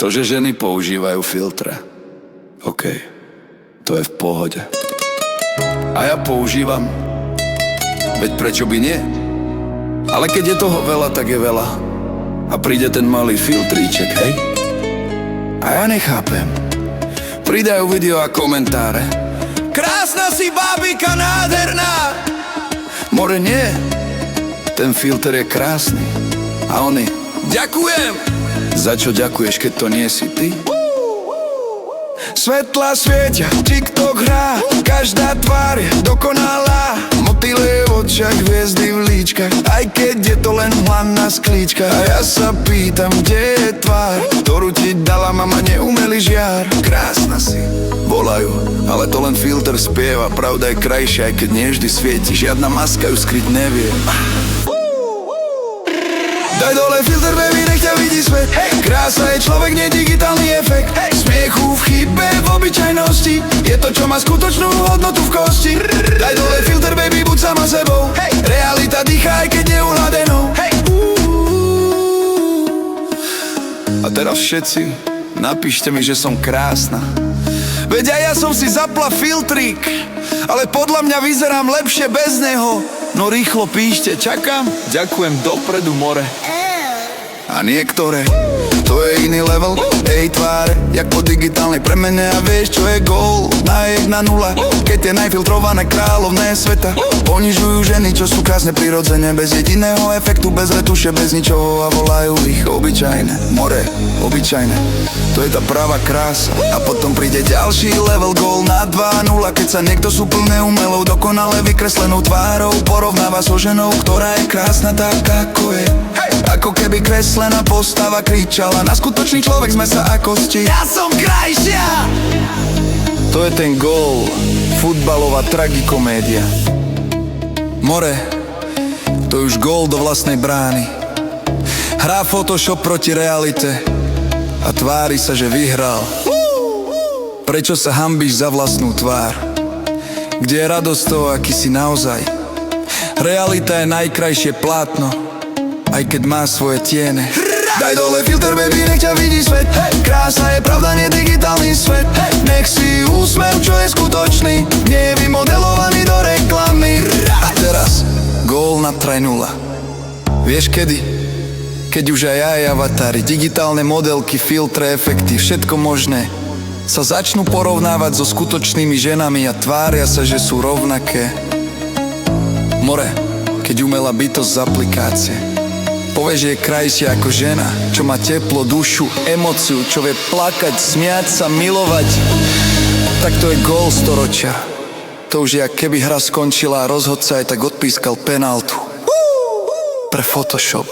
To, že ženy používajú filtre, OK, to je v pohode. A ja používam, veď prečo by nie? Ale keď je toho veľa, tak je veľa. A príde ten malý filtríček, hej? A ja nechápem. Pridajú video a komentáre. Krásna si bábika, nádherná. More nie. Ten filter je krásny. A oni, ďakujem. Za čo ďakuješ, keď to nie si ty? Svetla svietia, TikTok hrá, každá tvár je dokonalá. Motýle v očiach, hviezdy v líčkach, aj keď je to len hlavná sklíčka. A ja sa pýtam, kde je tvár, ktorú ti dala mama, neumelý žiar. Krásna si, volajú, ale to len filter spieva. Pravda je krajšia, aj keď nie vždy svieti, žiadna maska ju skryť nevie. Daj dole filter, baby, nech ťa vidí svet. Krása je človek, nie digitálny efekt. Smiechu v chybe, v obyčajnosti, je to, čo má skutočnú hodnotu v kosti. Daj dole filter, baby, buď sama sebou. Realita dýchá, aj keď je uhladenou. A teraz všetci napíšte mi, že som krásna. Veď aj ja som si zapla filtrík, ale podľa mňa vyzerám lepšie bez neho. No rýchlo píšte, čakám. Ďakujem dopredu, more. A niektoré, to je iný level. Ej tváre, jak po digitálnej premene. A vieš, čo je gól? Na 1-0, keď je najfiltrované kráľovné sveta. Ponižujú ženy, čo sú krásne prirodzene, bez jediného efektu, bez retuše, bez ničoho. A volajú ich obyčajné. More, obyčajné, to je tá pravá krása. A potom príde ďalší level, gól na 2-0, keď sa niekto s úplne umelou, dokonale vykreslenou tvárou porovnáva so ženou, ktorá je krásna tak, ako je. Ako keby kreslená postava kričala, na skutočný človek sme sa ako sti. Ja som krajšia! To je ten gól, futbalová tragikomédia. More, to je už gól do vlastnej brány. Hrá Photoshop proti realite a tvári sa, že vyhral. Prečo sa hanbíš za vlastnú tvár? Kde je radosť toho, aký si naozaj? Realita je najkrajšie plátno, aj keď má svoje tiene. Daj dole filter, baby, nech ťa vidí svet. Krása je pravda, nie digitálny svet. Nech si úsmev, čo je skutočný, nie je vymodelovaný do reklamy. A teraz gól na 3-0. Vieš kedy? Keď už aj avatári, digitálne modelky, filtre, efekty, všetko možné sa začnú porovnávať so skutočnými ženami a tvária sa, že sú rovnaké. More, keď umelá bytosť z aplikácie povie, že je krajšia ako žena, čo má teplo, dušu, emóciu, čo vie plakať, smiať sa, milovať, tak to je gól storočia. To už je, jak keby hra skončila a rozhodca aj tak odpískal penáltu pre Photoshop.